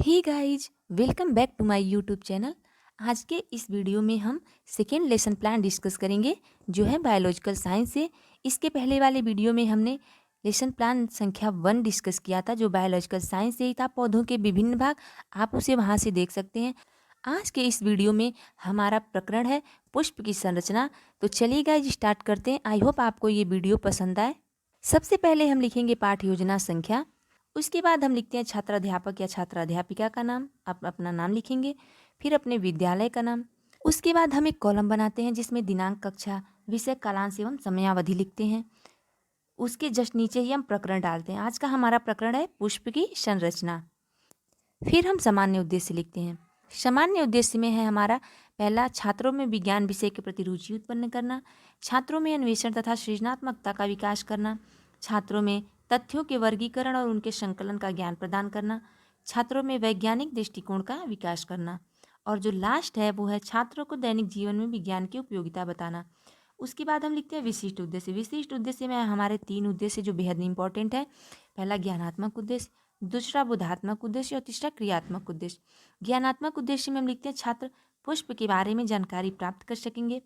Hey guys, welcome back to my YouTube channel. आज के इस वीडियो में हम सेकेंड लेसन प्लान डिस्कस करेंगे जो है बायोलॉजिकल साइंस से। इसके पहले वाले वीडियो में हमने लेसन प्लान संख्या 1 डिस्कस किया था जो बायोलॉजिकल साइंस से ही था, पौधों के विभिन्न भाग। आप उसे वहाँ से देख सकते हैं। आज के इस वीडियो में हमारा प्रकरण है पुष्प की संरचना। तो चलिए गाइज स्टार्ट करते हैं। आई होप आपको ये वीडियो पसंद आए। सबसे पहले हम लिखेंगे पाठ योजना संख्या। उसके बाद हम लिखते हैं छात्राध्यापक या छात्राध्यापिका का नाम, आप अपना नाम लिखेंगे, फिर अपने विद्यालय का नाम। उसके बाद हम एक कॉलम बनाते हैं जिसमें दिनांक, कक्षा, विषय, कालांश एवं समयावधि लिखते हैं। उसके जस्ट नीचे ही हम प्रकरण डालते हैं। आज का हमारा प्रकरण है पुष्प की संरचना। फिर हम सामान्य उद्देश्य लिखते हैं। सामान्य उद्देश्य में है हमारा पहला, छात्रों में विज्ञान विषय के प्रति रुचि उत्पन्न करना, छात्रों में अन्वेषण तथा सृजनात्मकता का विकास करना, छात्रों में तथ्यों के वर्गीकरण और उनके संकलन का ज्ञान प्रदान करना, छात्रों में वैज्ञानिक दृष्टिकोण का विकास करना, और जो लास्ट है वो है छात्रों को दैनिक जीवन में विज्ञान की उपयोगिता बताना। उसके बाद हम लिखते हैं विशिष्ट उद्देश्य। विशिष्ट उद्देश्य में हमारे 3 उद्देश्य जो बेहद इंपॉर्टेंट है। पहला ज्ञानात्मक उद्देश्य, दूसरा बोधात्मक उद्देश्य और तीसरा क्रियात्मक उद्देश्य। ज्ञानात्मक उद्देश्य में हम लिखते हैं छात्र पुष्प के बारे में जानकारी प्राप्त कर सकेंगे।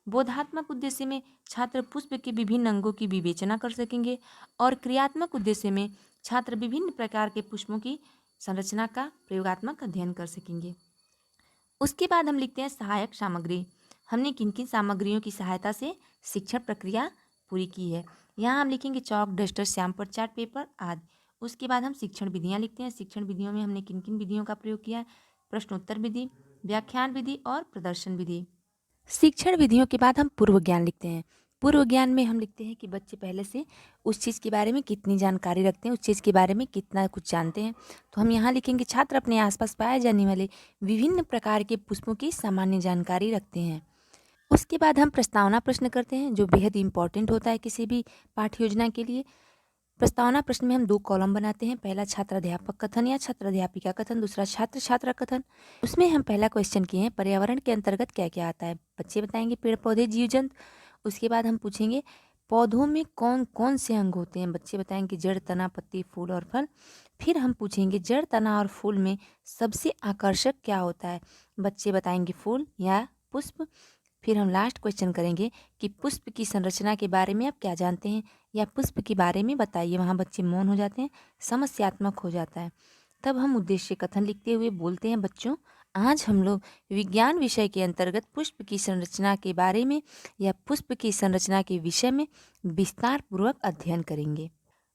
बोधात्मक उद्देश्य में छात्र पुष्प के विभिन्न अंगों की विवेचना कर सकेंगे। और क्रियात्मक उद्देश्य में छात्र विभिन्न प्रकार के पुष्पों की संरचना का प्रयोगात्मक अध्ययन कर सकेंगे। उसके बाद हम लिखते हैं सहायक सामग्री। हमने किन किन सामग्रियों की सहायता से शिक्षण प्रक्रिया पूरी की है। यहाँ हम लिखेंगे चौक, डस्टर, श्यामपट्ट, चार्ट पेपर आदि। उसके बाद हम शिक्षण विधियाँ लिखते हैं। शिक्षण विधियों में हमने किन किन विधियों का प्रयोग किया है। प्रश्नोत्तर विधि, व्याख्यान विधि और प्रदर्शन विधि। शिक्षण विधियों के बाद हम पूर्व ज्ञान लिखते हैं। पूर्व ज्ञान में हम लिखते हैं कि बच्चे पहले से उस चीज़ के बारे में कितनी जानकारी रखते हैं, उस चीज़ के बारे में कितना कुछ जानते हैं। तो हम यहाँ लिखेंगे छात्र अपने आसपास पाए जाने वाले विभिन्न प्रकार के पुष्पों की सामान्य जानकारी रखते हैं। उसके बाद हम प्रस्तावना प्रश्न करते हैं जो बेहद इंपॉर्टेंट होता है किसी भी पाठ योजना के लिए। प्रस्तावना प्रश्न में हम 2 कॉलम बनाते हैं। पहला छात्राध्यापक कथन या छात्राध्यापिका कथन, दूसरा छात्र छात्रा कथन। उसमें हम पहला क्वेश्चन किए हैं पर्यावरण के अंतर्गत क्या क्या आता है। बच्चे बताएंगे पेड़ पौधे जीव जंतु। उसके बाद हम पूछेंगे पौधों में कौन कौन से अंग होते हैं। बच्चे बताएंगे जड़, तना, पत्ती, फूल और फल। फिर हम पूछेंगे जड़, तना और फूल में सबसे आकर्षक क्या होता है। बच्चे बताएंगे फूल या पुष्प। फिर हम लास्ट क्वेश्चन करेंगे कि पुष्प की संरचना के बारे में आप क्या जानते हैं या पुष्प के बारे में बताइए। वहाँ बच्चे मौन हो जाते हैं, समस्यात्मक हो जाता है। तब हम उद्देश्य कथन लिखते हुए बोलते हैं बच्चों आज हम लोग विज्ञान विषय के अंतर्गत पुष्प की संरचना के बारे में या पुष्प की संरचना के विषय में विस्तार पूर्वक अध्ययन करेंगे।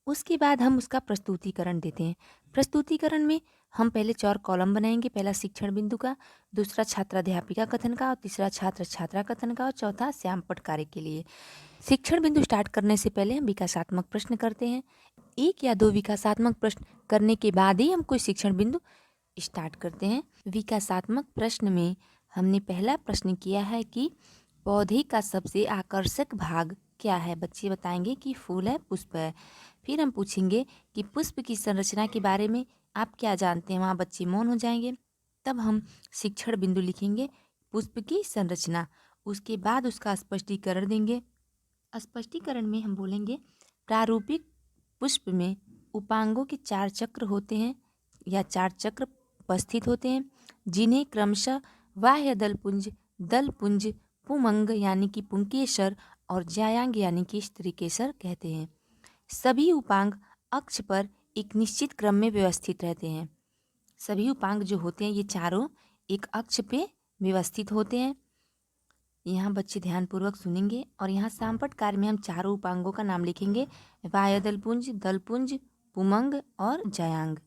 उसके बाद हम उसका प्रस्तुतिकरण देते हैं। प्रस्तुतिकरण में हम पहले 4 कॉलम बनाएंगे। पहला शिक्षण बिंदु का, दूसरा छात्राध्यापिका कथन का, और तीसरा छात्र छात्रा कथन का, और चौथा श्यामपट्ट कार्य के लिए। शिक्षण बिंदु स्टार्ट करने से पहले हम विकासात्मक प्रश्न करते हैं। 1 या 2 विकासात्मक प्रश्न करने के बाद ही हम कोई शिक्षण बिंदु स्टार्ट करते हैं। विकासात्मक प्रश्न में हमने पहला प्रश्न किया है कि पौधे का सबसे आकर्षक भाग क्या है। बच्चे बताएंगे कि फूल है, पुष्प है। फिर हम पूछेंगे कि पुष्प की संरचना के बारे में आप क्या जानते हैं। वहाँ बच्चे मौन हो जाएंगे। तब हम शिक्षण बिंदु लिखेंगे पुष्प की संरचना। उसके बाद उसका स्पष्टीकरण देंगे। स्पष्टीकरण में हम बोलेंगे प्रारूपिक पुष्प में उपांगों के 4 चक्र होते हैं या 4 चक्र उपस्थित होते हैं जिन्हें क्रमशः बाह्य दलपुंज, दलपुंज, पुमंग यानी कि पुंकेसर और जायांग यानी कि स्त्रीकेसर कहते हैं। सभी उपांग अक्ष पर एक निश्चित क्रम में व्यवस्थित रहते हैं। सभी उपांग जो होते हैं ये चारों एक अक्ष पे व्यवस्थित होते हैं। यहाँ बच्चे ध्यानपूर्वक सुनेंगे और यहाँ श्यामपट्ट कार्य में हम चारों उपांगों का नाम लिखेंगे बाह्य दलपुंज, दलपुंज, पुमंग और जायांग।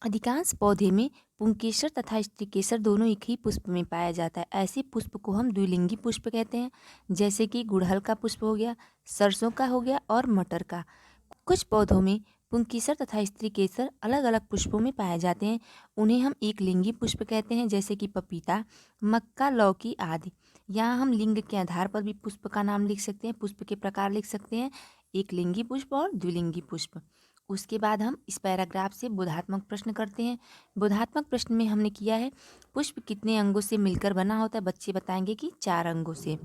अधिकांश पौधे में पुंकेसर तथा स्त्रीकेसर दोनों एक ही पुष्प में पाया जाता है। ऐसे पुष्प को हम द्विलिंगी पुष्प कहते हैं, जैसे कि गुड़हल का पुष्प हो गया, सरसों का हो गया और मटर का। कुछ पौधों में पुंकेसर तथा स्त्रीकेसर अलग अलग पुष्पों में पाए जाते हैं। उन्हें हम एक लिंगी पुष्प कहते हैं, जैसे कि पपीता, मक्का, लौकी आदि। यहाँ हम लिंग के आधार पर भी पुष्प का नाम लिख सकते हैं, पुष्प के प्रकार लिख सकते हैं, एक लिंगी पुष्प और द्विलिंगी पुष्प। उसके बाद हम इस पैराग्राफ से बोधात्मक प्रश्न करते हैं। बोधात्मक प्रश्न में हमने किया है पुष्प कितने अंगों से मिलकर बना होता है। बच्चे बताएंगे कि 4 अंगों से।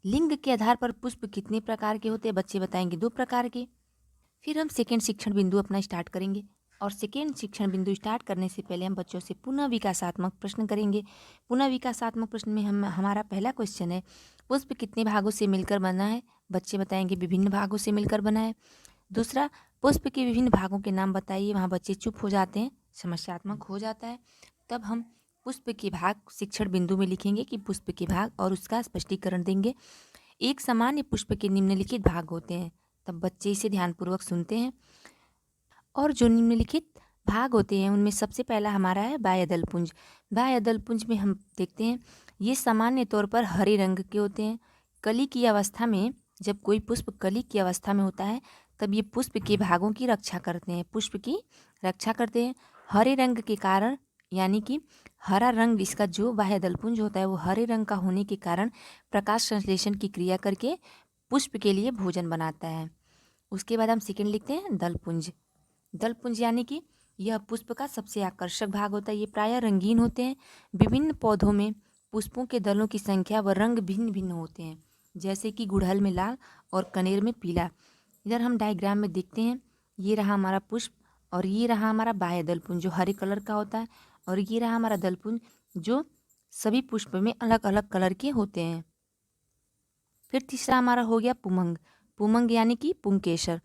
लिंग के आधार पर पुष्प कितने प्रकार के होते हैं। बच्चे बताएंगे 2 प्रकार के। फिर हम सेकेंड शिक्षण बिंदु अपना स्टार्ट करेंगे। और सेकेंड शिक्षण बिंदु स्टार्ट करने से पहले हम बच्चों से पुनः विकासात्मक प्रश्न करेंगे। पुनः विकासात्मक प्रश्न में हमारा पहला क्वेश्चन है, पुष्प कितने भागों से मिलकर बना है? बच्चे बताएंगे विभिन्न भागों से मिलकर बना है। दूसरा, पुष्प के विभिन्न भागों के नाम बताइए। वहाँ बच्चे चुप हो जाते हैं, समस्यात्मक हो जाता है। तब हम पुष्प के भाग शिक्षण बिंदु में लिखेंगे कि पुष्प के भाग और उसका स्पष्टीकरण देंगे। एक सामान्य पुष्प के निम्नलिखित भाग होते हैं। तब बच्चे इसे ध्यानपूर्वक सुनते हैं और जो निम्नलिखित भाग होते हैं उनमें सबसे पहला हमारा है बाह्य पुंज। बाह्य पुंज में हम देखते हैं ये सामान्य तौर पर हरे रंग के होते हैं। कली की अवस्था में जब कोई पुष्प कली की अवस्था में होता है तब ये पुष्प के भागों की रक्षा करते हैं, पुष्प की रक्षा करते हैं। हरे रंग के कारण, यानी कि हरा रंग इसका जो बाह्य दलपुंज होता है वो हरे रंग का होने के कारण प्रकाश संश्लेषण की क्रिया करके पुष्प के लिए भोजन बनाता है। उसके बाद हम सेकेंड लिखते हैं दलपुंज। दलपुंज यानी कि यह पुष्प का सबसे आकर्षक भाग होता है। ये प्रायः रंगीन होते हैं। विभिन्न पौधों में पुष्पों के दलों की संख्या व रंग भिन्न भिन्न होते हैं, जैसे कि गुड़हल में लाल और कनेर में पीला। इधर हम डायग्राम में देखते हैं, ये रहा हमारा पुष्प और ये रहा हमारा बाह्य दलपुंज जो हरे कलर का होता है, और ये रहा हमारा दलपुंज जो सभी पुष्प में अलग अलग कलर के होते हैं। फिर तीसरा हमारा हो गया पुमंग। पुमंग यानी कि पुंकेसर।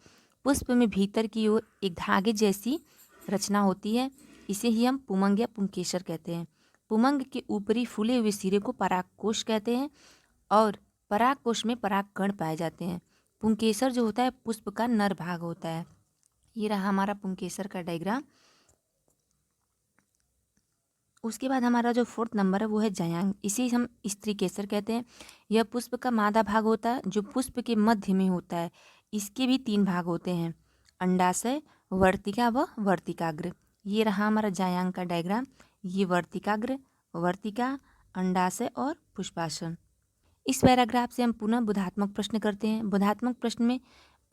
पुष्प में भीतर की ओर एक धागे जैसी रचना होती है, इसे ही हम पुमंग या पुंकेसर कहते हैं। पुमंग के ऊपरी फूले हुए सिरे को परागकोश कहते हैं और परागकोश में परागकण पाए जाते हैं। पुंकेसर जो होता है पुष्प का नर भाग होता है। ये रहा हमारा पुंकेसर का डायग्राम। उसके बाद हमारा जो फोर्थ नंबर है वो है जायांग, इसे हम स्त्री केसर कहते हैं। यह पुष्प का मादा भाग होता है जो पुष्प के मध्य में होता है। इसके भी 3 भाग होते हैं, अंडाशय, वर्तिका व वर्तिकाग्र। ये रहा हमारा जायांग का डायग्राम। ये वर्तिकाग्र, वर्तिका, अंडाशय और पुष्पासन। इस पैराग्राफ से हम पुनः बोधात्मक प्रश्न करते हैं। बोधात्मक प्रश्न में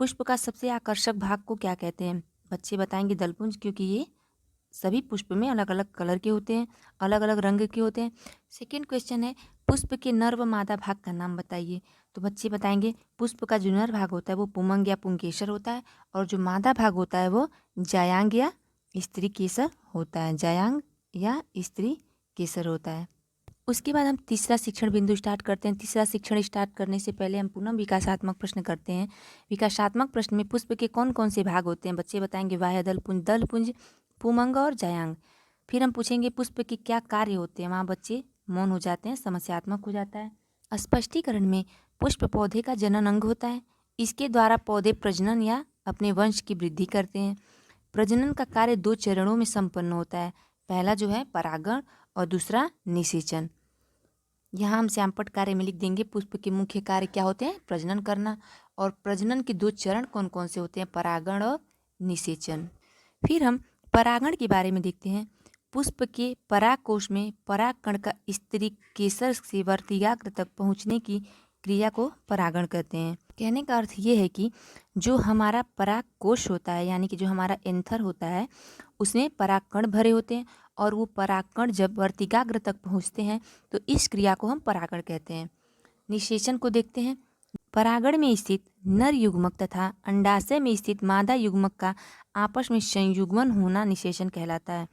पुष्प का सबसे आकर्षक भाग को क्या कहते हैं? बच्चे बताएंगे दलपुंज, क्योंकि ये सभी पुष्प में अलग अलग कलर के होते हैं, अलग अलग रंग के होते हैं। सेकेंड क्वेश्चन है, पुष्प के नर व मादा भाग का नाम बताइए। तो बच्चे बताएंगे पुष्प का जो नर भाग होता है वो पुमंग या पुंकेसर होता है और जो मादा भाग होता है वो जायांग या स्त्री केसर होता है। जायांग या स्त्री केसर होता है। उसके बाद हम तीसरा शिक्षण बिंदु स्टार्ट करते हैं। तीसरा शिक्षण स्टार्ट करने से पहले हम पुनः विकासात्मक प्रश्न करते हैं। विकासात्मक प्रश्न में पुष्प के कौन कौन से भाग होते हैं? बच्चे बताएंगे बाह्य दलपुंज, पुमंग और जायांग। फिर हम पूछेंगे पुष्प के क्या कार्य होते हैं? वहाँ बच्चे मौन हो जाते हैं, समस्यात्मक हो जाता है। स्पष्टीकरण में पुष्प पौधे का जनन अंग होता है। इसके द्वारा पौधे प्रजनन या अपने वंश की वृद्धि करते हैं। प्रजनन का कार्य 2 चरणों में संपन्न होता है। पहला जो है परागण और दूसरा निषेचन। यहाँ हम श्यामपट्ट कार्य में लिख देंगे पुष्प के मुख्य कार्य क्या होते हैं? प्रजनन करना। और प्रजनन के 2 चरण कौन कौन से होते हैं? परागण और निषेचन। फिर हम परागण के बारे में देखते हैं। पुष्प के परागकोश में परागकण का स्त्री केसर से वर्तिकाग्र तक पहुँचने की क्रिया को परागण कहते हैं। कहने का अर्थ ये है कि जो हमारा परागकोश होता है, यानी कि जो हमारा एंथर होता है, उसमें परागकण भरे होते हैं और वो परागकण जब वर्तिकाग्र तक पहुँचते हैं तो इस क्रिया को हम परागण कहते हैं। निषेचन को देखते हैं। परागण में स्थित नर युग्मक तथा अंडाशय में स्थित मादा युग्मक का आपस में संयुग्मन होना निषेचन कहलाता है।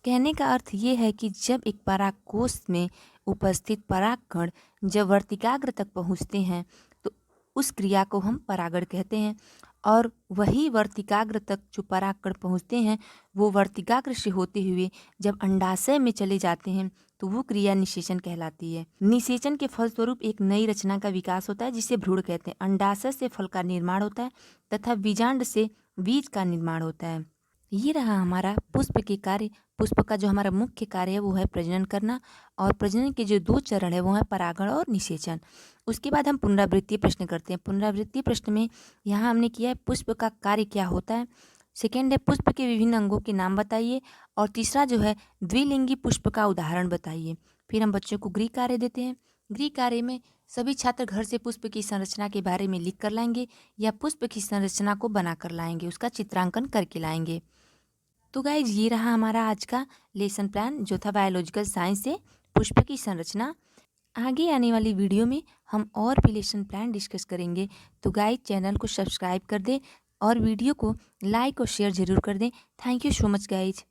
कहने का अर्थ ये है कि जब एक परागकोश में उपस्थित परागकण जब वर्तिकाग्र तक पहुँचते हैं तो उस क्रिया को हम परागण कहते हैं, और वही वर्तिकाग्र तक जो परागकण पहुँचते हैं वो वर्तिकाग्र से होते हुए जब अंडाशय में चले जाते हैं तो वो क्रिया निषेचन कहलाती है। निषेचन के फलस्वरूप एक नई रचना का विकास होता है जिसे भ्रूण कहते हैं। अंडाशय से फल का निर्माण होता है तथा बीजांड से बीज का निर्माण होता है। ये रहा हमारा पुष्प के कार्य। पुष्प का जो हमारा मुख्य कार्य है वो है प्रजनन करना, और प्रजनन के जो 2 चरण है वो है परागण और निषेचन। उसके बाद हम पुनरावृत्तीय प्रश्न करते हैं। पुनरावृत्तीय प्रश्न में यहाँ हमने किया है पुष्प का कार्य क्या होता है। सेकेंड है पुष्प के विभिन्न अंगों के नाम बताइए, और तीसरा जो है द्विलिंगी पुष्प का उदाहरण बताइए। फिर हम बच्चों को गृह कार्य देते हैं। गृह कार्य में सभी छात्र घर से पुष्प की संरचना के बारे में लिख कर लाएंगे या पुष्प की संरचना को बना कर लाएंगे, उसका चित्रांकन करके लाएंगे। तो गाइज ये रहा हमारा आज का लेसन प्लान जो था बायोलॉजिकल साइंस से पुष्प की संरचना। आगे आने वाली वीडियो में हम और भी लेसन प्लान डिस्कस करेंगे। तो गाइज चैनल को सब्सक्राइब कर दे और वीडियो को लाइक और शेयर ज़रूर कर दें। Thank you so much guys.